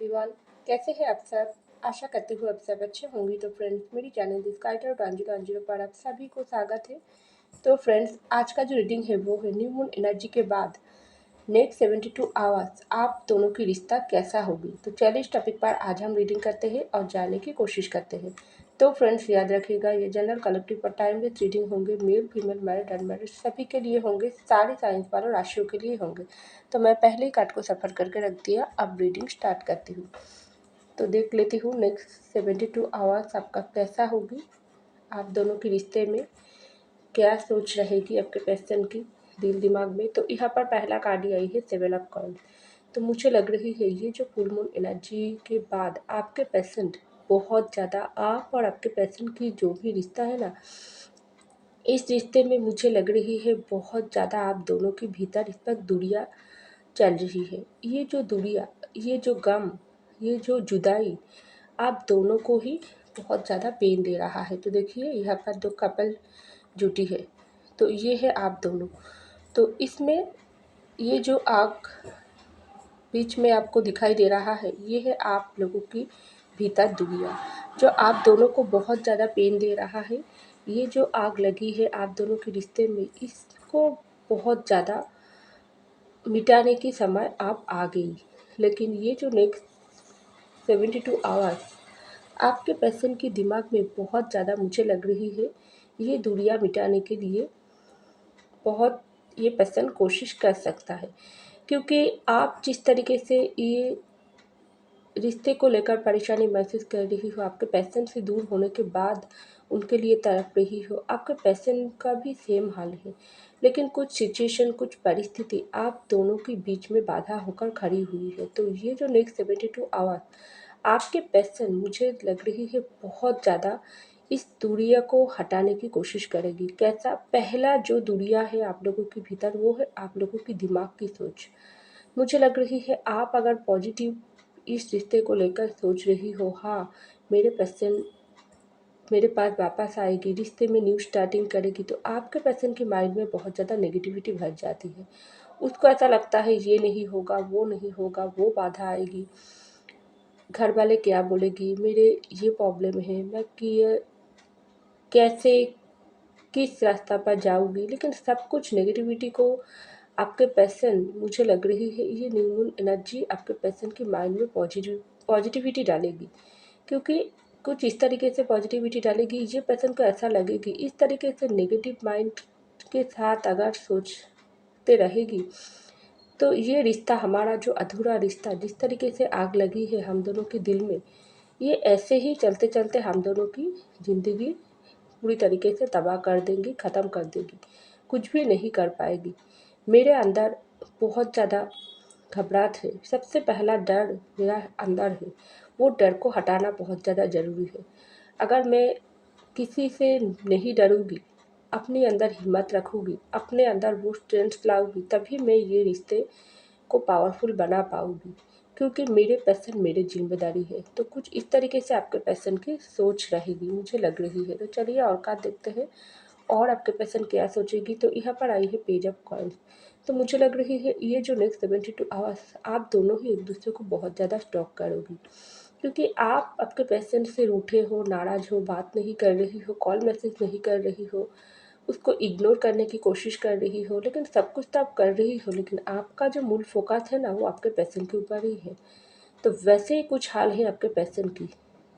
Everyone, कैसे हैं आप सब। आशा करती हूँ आप सब अच्छे होंगे। तो फ्रेंड्स, मेरी चैनल डिस्काइटर 1010 पर आप सभी को स्वागत है। तो फ्रेंड्स, आज का जो रीडिंग है वो है न्यू मून एनर्जी के बाद नेक्स्ट 72 आवर्स आप दोनों की रिश्ता कैसा होगी। तो चलिए इस टॉपिक पर आज हम रीडिंग करते हैं और जानने की कोशिश करते हैं। तो फ्रेंड्स, याद रखिएगा, ये जनरल कलेक्टिव पर टाइम बेस्ड रीडिंग होंगे। मेल फीमेल मैरिड अनमैरिड सभी के लिए होंगे, सारे साइंस वालों राशियों के लिए होंगे। तो मैं पहले ही कार्ड को सफर करके रख दिया, अब रीडिंग स्टार्ट करती हूँ। तो देख लेती हूँ नेक्स्ट 72 आवर्स आपका कैसा होगी। आप दोनों के रिश्ते में क्या सोच रहेगी आपके पर्सन की दिल दिमाग में। तो यहाँ पर पहला कार्ड ही आई है 7 ऑफ कॉइंस। तो मुझे लग रही है ये जो फुल मून एनर्जी के बाद आपके पर्सन बहुत ज़्यादा, आप और आपके पर्सन की जो भी रिश्ता है ना, इस रिश्ते में मुझे लग रही है बहुत ज़्यादा आप दोनों के भीतर इस पर दूरियाँ चल रही है। ये जो दूरियाँ, ये जो गम, ये जो जुदाई आप दोनों को ही बहुत ज़्यादा पेन दे रहा है। तो देखिए यहाँ पर दो कपल जुटी है, तो ये है आप दोनों। तो इसमें ये जो आग बीच में आपको दिखाई दे रहा है, ये है आप लोगों की भीतर दुनिया जो आप दोनों को बहुत ज़्यादा पेन दे रहा है। ये जो आग लगी है आप दोनों के रिश्ते में, इसको बहुत ज़्यादा मिटाने की समय आप आ गई। लेकिन ये जो नेक्स्ट 72 आवर्स आपके पर्सन के दिमाग में बहुत ज़्यादा मुझे लग रही है, ये दूरियां मिटाने के लिए बहुत ये पर्सन कोशिश कर सकता है। क्योंकि आप जिस तरीके से ये रिश्ते को लेकर परेशानी महसूस कर रही हो, आपके पर्सन से दूर होने के बाद उनके लिए तड़प रही हो, आपके पर्सन का भी सेम हाल है। लेकिन कुछ सिचुएशन, कुछ परिस्थिति आप दोनों के बीच में बाधा होकर खड़ी हुई है। तो ये जो नेक्स्ट 72 आवर आपके पर्सन मुझे लग रही है बहुत ज़्यादा इस दूरिया को हटाने की कोशिश करेगी। कैसा? पहला जो दूरिया है आप लोगों के भीतर, वो है आप लोगों की दिमाग की सोच। मुझे लग रही है आप अगर पॉजिटिव इस रिश्ते को लेकर सोच रही हो, हाँ मेरे पर्सन मेरे पास वापस आएगी, रिश्ते में न्यू स्टार्टिंग करेगी, तो आपके पर्सन के माइंड में बहुत ज़्यादा नेगेटिविटी भर जाती है। उसको ऐसा लगता है ये नहीं होगा, वो नहीं होगा, वो बाधा आएगी, घर वाले क्या बोलेगी, मेरे ये प्रॉब्लम है, मैं कि कैसे किस रास्ता पर जाऊंगी। लेकिन सब कुछ नेगेटिविटी को आपके पर्सन, मुझे लग रही है ये न्यू मून एनर्जी आपके पर्सन के माइंड में पॉजिटिविटी डालेगी। क्योंकि कुछ इस तरीके से पॉजिटिविटी डालेगी, ये पर्सन को ऐसा लगेगी, इस तरीके से नेगेटिव माइंड के साथ अगर सोचते रहेगी तो ये रिश्ता, हमारा जो अधूरा रिश्ता, जिस तरीके से आग लगी है हम दोनों के दिल में, ये ऐसे ही चलते चलते हम दोनों की ज़िंदगी पूरी तरीके से तबाह कर देंगी, ख़त्म कर देगी, कुछ भी नहीं कर पाएगी। मेरे अंदर बहुत ज़्यादा घबराहट है। सबसे पहला डर मेरा अंदर है, वो डर को हटाना बहुत ज़्यादा ज़रूरी है। अगर मैं किसी से नहीं डरूँगी, अपने अंदर हिम्मत रखूँगी, अपने अंदर वो स्ट्रेंथ लाऊँगी, तभी मैं ये रिश्ते को पावरफुल बना पाऊँगी। क्योंकि मेरे पर्सन मेरी जिम्मेदारी है। तो कुछ इस तरीके से आपके पर्सन की सोच रहेगी, मुझे लग रही है। तो चलिए और कार्ड देखते हैं और आपके पर्सन क्या सोचेगी। तो यहाँ पर आई है पेज ऑफ कॉइन्स। तो मुझे लग रही है ये जो नेक्स्ट 72 आवर्स आप दोनों ही एक दूसरे को बहुत ज़्यादा स्टॉक करोगी। क्योंकि आप आपके पर्सन से रूठे हो, नाराज़ हो, बात नहीं कर रही हो, कॉल मैसेज नहीं कर रही हो, उसको इग्नोर करने की कोशिश कर रही हो। लेकिन सब कुछ तो आप कर रही हो, लेकिन आपका जो मूल फोकस है ना, वो आपके पर्सन के ऊपर ही है। तो वैसे ही कुछ हाल है आपके पर्सन की।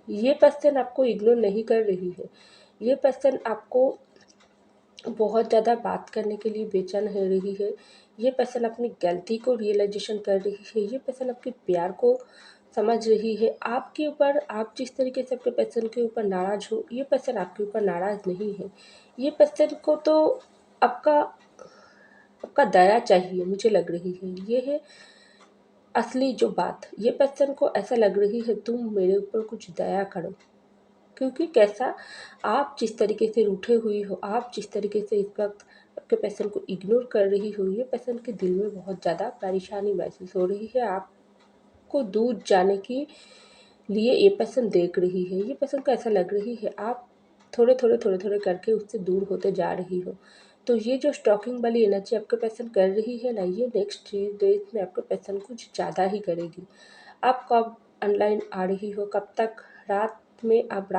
ये पर्सन आपको इग्नोर नहीं कर रही है, ये पर्सन आपको बहुत ज़्यादा बात करने के लिए बेचैन हो रही है। ये पर्सन अपनी गलती को रियलाइजेशन कर रही है, ये पर्सन आपके प्यार को समझ रही है। आपके ऊपर, आप जिस तरीके से आपके पर्सन के ऊपर नाराज़ हो, ये पर्सन आपके ऊपर नाराज़ नहीं है। ये पर्सन को तो आपका आपका दया चाहिए, मुझे लग रही है। ये है असली जो बात। ये पर्सन को ऐसा लग रही है तुम मेरे ऊपर कुछ दया करो। क्योंकि कैसा, आप जिस तरीके से रूठे हुई हो, आप जिस तरीके से इस वक्त आपके पर्सन को इग्नोर कर रही हो, ये पर्सन के दिल में बहुत ज़्यादा परेशानी महसूस हो रही है। आपको दूर जाने के लिए ये पर्सन देख रही है। ये पर्सन को ऐसा लग रही है आप थोड़े थोड़े करके उससे दूर होते जा रही हो। तो ये जो स्टॉकिंग वाली एनर्जी आपके पर्सन कर रही है ना, ये नेक्स्ट 3 डेज में आपके पर्सन कुछ ज़्यादा ही करेगी। आप ऑनलाइन आ रही हो, कब तक रात में आप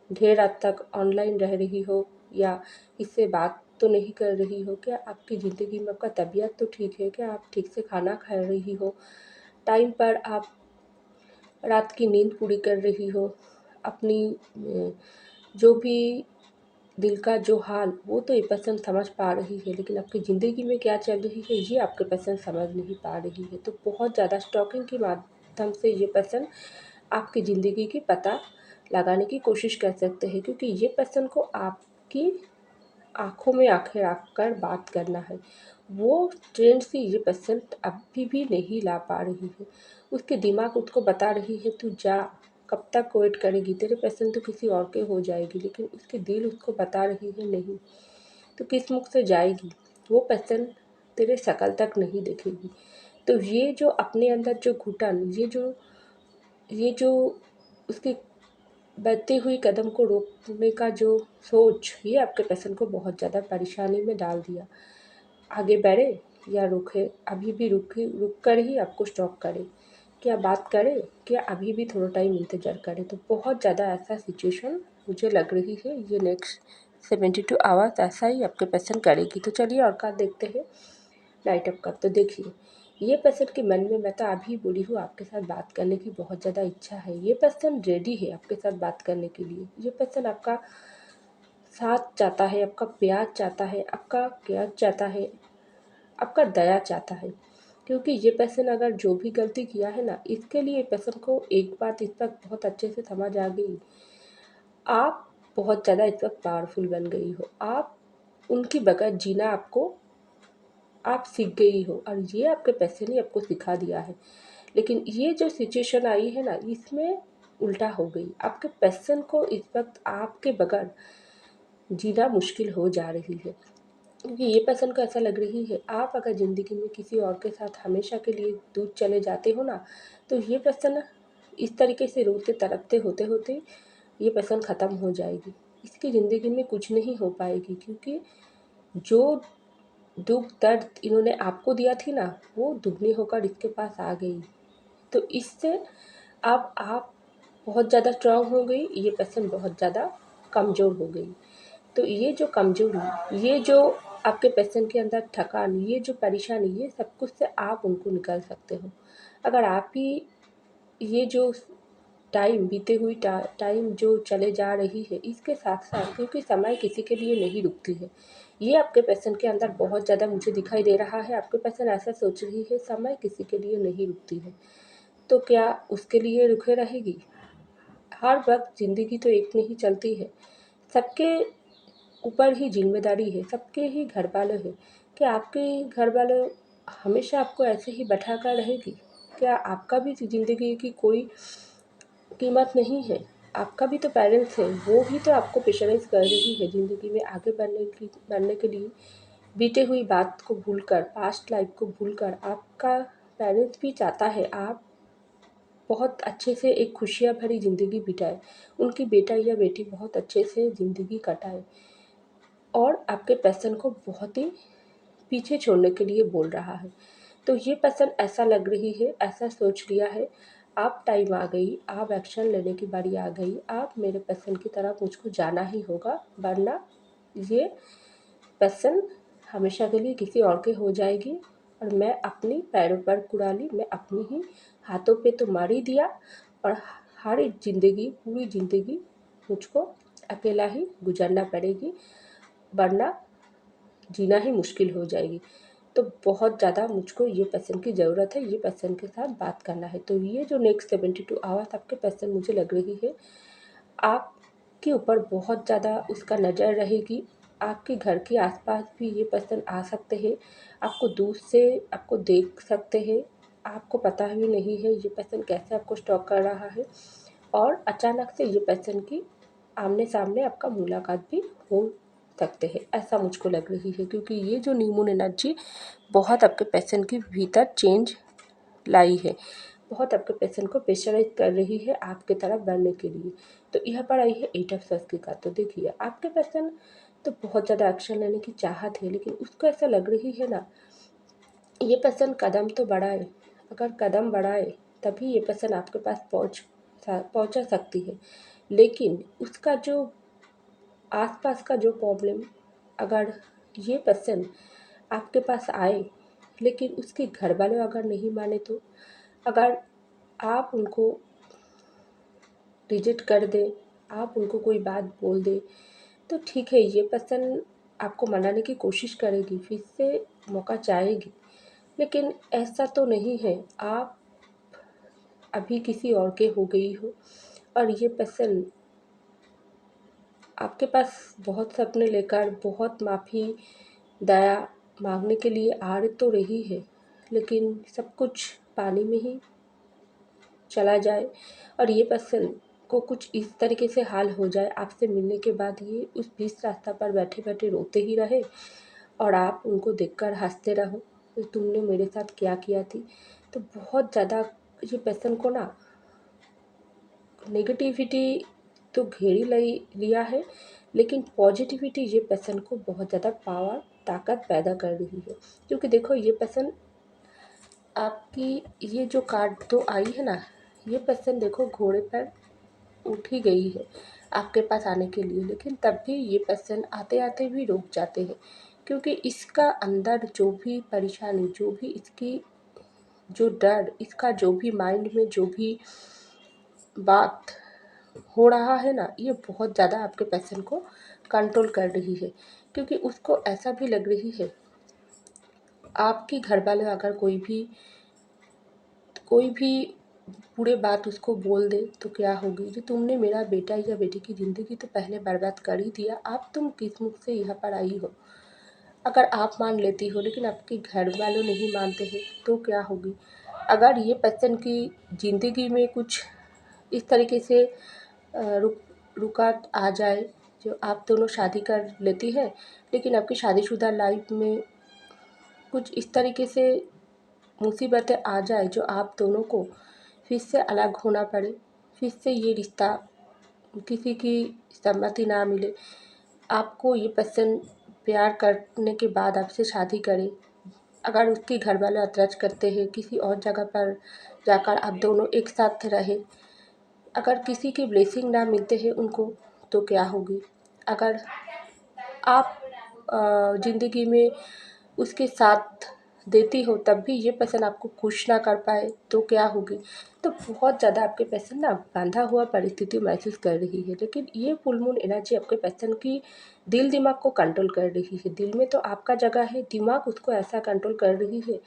देर रात तक ऑनलाइन रह रही हो या इससे बात तो नहीं कर रही हो, क्या आपकी ज़िंदगी में आपका तबीयत तो ठीक है, क्या आप ठीक से खाना खा रही हो, टाइम पर आप रात की नींद पूरी कर रही हो, अपनी जो भी दिल का जो हाल वो तो ये पर्सन समझ पा रही है, लेकिन आपकी ज़िंदगी में क्या चल रही है ये आपके पर्सन समझ नहीं पा रही है। तो बहुत ज़्यादा स्टॉकिंग के माध्यम से ये पर्सन आपकी ज़िंदगी की पता लगाने की कोशिश कर सकते हैं, क्योंकि ये पर्सन को आपकी आँखों में आँखें रख कर बात करना है। वो ट्रेंड से ये पर्सन अभी भी नहीं ला पा रही है। उसके दिमाग उसको बता रही है तू जा, कब तक वेट करेगी, तेरे पर्सन तो किसी और के हो जाएगी, लेकिन उसके दिल उसको बता रही है नहीं, तो किस मुख से जाएगी, वो पर्सन तेरे शक्ल तक नहीं देखेगी। तो ये जो अपने अंदर जो घुटन, ये जो उसकी बढ़ती हुई कदम को रोकने का जो सोच, ये आपके पर्सन को बहुत ज़्यादा परेशानी में डाल दिया। आगे बढ़े या रुके, अभी भी रुक कर ही आपको स्टॉप करे, क्या बात करे, क्या अभी भी थोड़ा टाइम इंतज़ार करे। तो बहुत ज़्यादा ऐसा सिचुएशन मुझे लग रही है, ये नेक्स्ट 72 आवर्स ऐसा ही आपके पर्सन करेगी। तो चलिए और क्या देखते हैं लाइट अप का। तो देखिए, ये पर्सन के मन में, मैं तो अभी बोली हूँ, आपके साथ बात करने की बहुत ज़्यादा इच्छा है। ये पर्सन रेडी है आपके साथ बात करने के लिए। ये पर्सन आपका साथ चाहता है, आपका प्यार चाहता है, आपका केयर चाहता है, आपका दया चाहता है। क्योंकि ये पर्सन अगर जो भी गलती किया है ना, इसके लिए पर्सन को एक बात इस वक्त बहुत अच्छे से समझ आ गई, आप बहुत ज़्यादा इस वक्त पावरफुल बन गई हो। आप उनकी बगैर जीना आप सीख गई हो, और ये आपके पैसे ने आपको सिखा दिया है। लेकिन ये जो सिचुएशन आई है ना, इसमें उल्टा हो गई। आपके पैसन को इस वक्त आपके बगैर जीना मुश्किल हो जा रही है, क्योंकि ये पर्सन को ऐसा लग रही है, आप अगर ज़िंदगी में किसी और के साथ हमेशा के लिए दूर चले जाते हो ना, तो ये पर्सन इस तरीके से रोते तड़पते होते होते ये पर्सन ख़त्म हो जाएगी। इसकी ज़िंदगी में कुछ नहीं हो पाएगी, क्योंकि जो दुःख दर्द इन्होंने आपको दिया थी ना, वो दुगनी होकर इसके पास आ गई। तो इससे अब आप बहुत ज़्यादा स्ट्रॉन्ग हो गई, ये पर्सन बहुत ज़्यादा कमज़ोर हो गई। तो ये जो कमज़ोरी, ये जो आपके पर्सन के अंदर थकान, ये जो परेशानी, ये सब कुछ से आप उनको निकाल सकते हो। अगर आप ही ये जो टाइम बीते हुई टाइम जो चले जा रही है, इसके साथ साथ, क्योंकि समय किसी के लिए नहीं रुकती है, ये आपके पर्सन के अंदर बहुत ज़्यादा मुझे दिखाई दे रहा है। आपके पर्सन ऐसा सोच रही है, समय किसी के लिए नहीं रुकती है, तो क्या उसके लिए रुके रहेगी? हर वक्त ज़िंदगी तो एक नहीं चलती है, सबके ऊपर ही जिम्मेदारी है, सबके ही घर वाले हैं। क्या आपके घर वाले हमेशा आपको ऐसे ही बैठा कर रहेगी? क्या आपका भी ज़िंदगी की कोई कीमत नहीं है? आपका भी तो पेरेंट्स है, वो भी तो आपको प्रेशराइज़ कर रही है ज़िंदगी में आगे बढ़ने के लिए। बीते हुई बात को भूलकर, पास्ट लाइफ को भूलकर, आपका पेरेंट्स भी चाहता है आप बहुत अच्छे से एक खुशियाँ भरी ज़िंदगी बिताए, उनकी बेटा या बेटी बहुत अच्छे से ज़िंदगी कटाए, और आपके पर्सन को बहुत ही पीछे छोड़ने के लिए बोल रहा है। तो ये पर्सन ऐसा लग रही है, ऐसा सोच लिया है, अब टाइम आ गई, अब एक्शन लेने की बारी आ गई, अब मेरे पर्सन की तरफ मुझको जाना ही होगा, वरना ये पर्सन हमेशा के लिए किसी और के हो जाएगी, और मैं अपनी पैरों पर कुड़ाली, मैं अपनी ही हाथों पे तो मार ही दिया, और हर ज़िंदगी, पूरी ज़िंदगी मुझको अकेला ही गुजारना पड़ेगी, वरना जीना ही मुश्किल हो जाएगी। तो बहुत ज़्यादा मुझको ये पर्सन की ज़रूरत है, ये पर्सन के साथ बात करना है। तो ये जो नेक्स्ट 72 आवर्स आपके पर्सन मुझे लग रही है, आपके ऊपर बहुत ज़्यादा उसका नज़र रहेगी। आपके घर के आसपास भी ये पर्सन आ सकते हैं, आपको दूर से आपको देख सकते हैं, आपको पता भी नहीं है ये पर्सन कैसे आपको स्टॉक कर रहा है, और अचानक से ये पर्सन की आमने-सामने आपका मुलाकात भी हो सकते हैं, ऐसा मुझको लग रही है। क्योंकि ये जो न्यू मून एनर्जी बहुत आपके पर्सन के भीतर चेंज लाई है, बहुत आपके पर्सन को प्रेशराइज़ कर रही है आपके तरफ बढ़ने के लिए। तो यहाँ पर आई है 8 ऑफ सॉर्ड्स की कार्ड। तो देखिए, आपके पर्सन तो बहुत ज़्यादा एक्शन लेने की चाहत है, लेकिन उसको ऐसा लग रही है ना, ये पर्सन कदम तो बढ़ाए, अगर कदम बढ़ाए तभी ये पर्सन आपके पास पहुंचा सकती है। लेकिन उसका जो आसपास का जो प्रॉब्लम, अगर ये पर्सन आपके पास आए लेकिन उसके घर वाले अगर नहीं माने, तो अगर आप उनको रिजेक्ट कर दें, आप उनको कोई बात बोल दें, तो ठीक है, ये पर्सन आपको मनाने की कोशिश करेगी, फिर से मौका चाहेगी। लेकिन ऐसा तो नहीं है, आप अभी किसी और के हो गई हो और ये पर्सन आपके पास बहुत सपने लेकर, बहुत माफ़ी दया मांगने के लिए आ तो रही है, लेकिन सब कुछ पानी में ही चला जाए और ये पर्सन को कुछ इस तरीके से हाल हो जाए आपसे मिलने के बाद, ये उस बीच रास्ता पर बैठे बैठे रोते ही रहे और आप उनको देखकर हंसते रहो कि तुमने मेरे साथ क्या किया थी। तो बहुत ज़्यादा ये पर्सन को ना नेगेटिविटी तो घेरी लिया है, लेकिन पॉजिटिविटी ये पर्सन को बहुत ज़्यादा पावर ताकत पैदा कर रही है। क्योंकि देखो, ये पर्सन आपकी ये जो कार्ड तो आई है ना, ये पर्सन देखो घोड़े पर उठ ही गई है आपके पास आने के लिए, लेकिन तब भी ये पर्सन आते आते भी रुक जाते हैं। क्योंकि इसका अंदर जो भी परेशानी, जो भी इसकी जो डर, इसका जो भी माइंड में जो भी बात हो रहा है ना, ये बहुत ज़्यादा आपके पर्सन को कंट्रोल कर रही है। क्योंकि उसको ऐसा भी लग रही है, आपके घर वाले अगर कोई भी बुरे बात उसको बोल दे तो क्या होगी, जो तुमने मेरा बेटा या बेटी की ज़िंदगी तो पहले बर्बाद कर ही दिया, अब तुम किस मुख से यहाँ पर आई हो। अगर आप मान लेती हो लेकिन आपके घर वालों नहीं मानते हैं तो क्या होगी। अगर ये पर्सन की ज़िंदगी में कुछ इस तरीके से रुकावट आ जाए, जो आप दोनों शादी कर लेती है लेकिन आपकी शादीशुदा लाइफ में कुछ इस तरीके से मुसीबतें आ जाए जो आप दोनों को फिर से अलग होना पड़े, फिर से ये रिश्ता किसी की सहमति ना मिले, आपको ये पर्सन प्यार करने के बाद आपसे शादी करे, अगर उसके घर वाले ऐतराज़ करते हैं, किसी और जगह पर जाकर आप दोनों एक साथ रहे, अगर किसी की ब्लेसिंग ना मिलते हैं उनको, तो क्या होगी। अगर आप ज़िंदगी में उसके साथ देती हो तब भी ये पर्सन आपको खुश ना कर पाए तो क्या होगी। तो बहुत ज़्यादा आपके पर्सन ना बांधा हुआ परिस्थिति महसूस कर रही है, लेकिन ये फुल मून एनर्जी आपके पर्सन की दिल दिमाग को कंट्रोल कर रही है। दिल में तो आपका जगह है, दिमाग उसको ऐसा कंट्रोल कर रही है।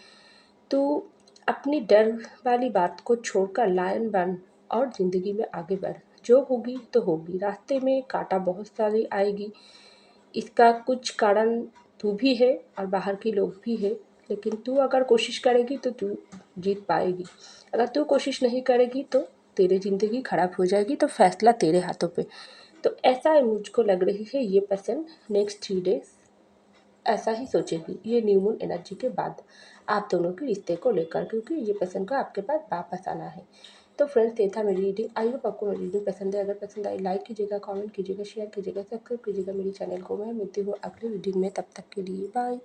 तो अपनी डर वाली बात को छोड़कर लायन बन और ज़िंदगी में आगे बढ़। जो होगी तो होगी, रास्ते में कांटा बहुत सारी आएगी, इसका कुछ कारण तू भी है और बाहर के लोग भी है, लेकिन तू अगर कोशिश करेगी तो तू जीत पाएगी। अगर तू कोशिश नहीं करेगी तो तेरी ज़िंदगी खराब हो जाएगी, तो फैसला तेरे हाथों पे। तो ऐसा मुझको लग रही है, ये पर्सन नेक्स्ट 3 डेज़ ऐसा ही सोचेगी ये न्यू मून एनर्जी के बाद आप दोनों के रिश्ते को लेकर, क्योंकि ये पर्सन को आपके पास वापस आना है। तो फ्रेंड्स, ये था मेरी रीडिंग। आई होप आपको मेरी रीडिंग पसंद है। अगर पसंद आई, लाइक कीजिएगा, कमेंट कीजिएगा, शेयर कीजिएगा, सब्सक्राइब कीजिएगा मेरी चैनल को। मैं मिलती हूँ अगली रीडिंग में, तब तक के लिए बाय।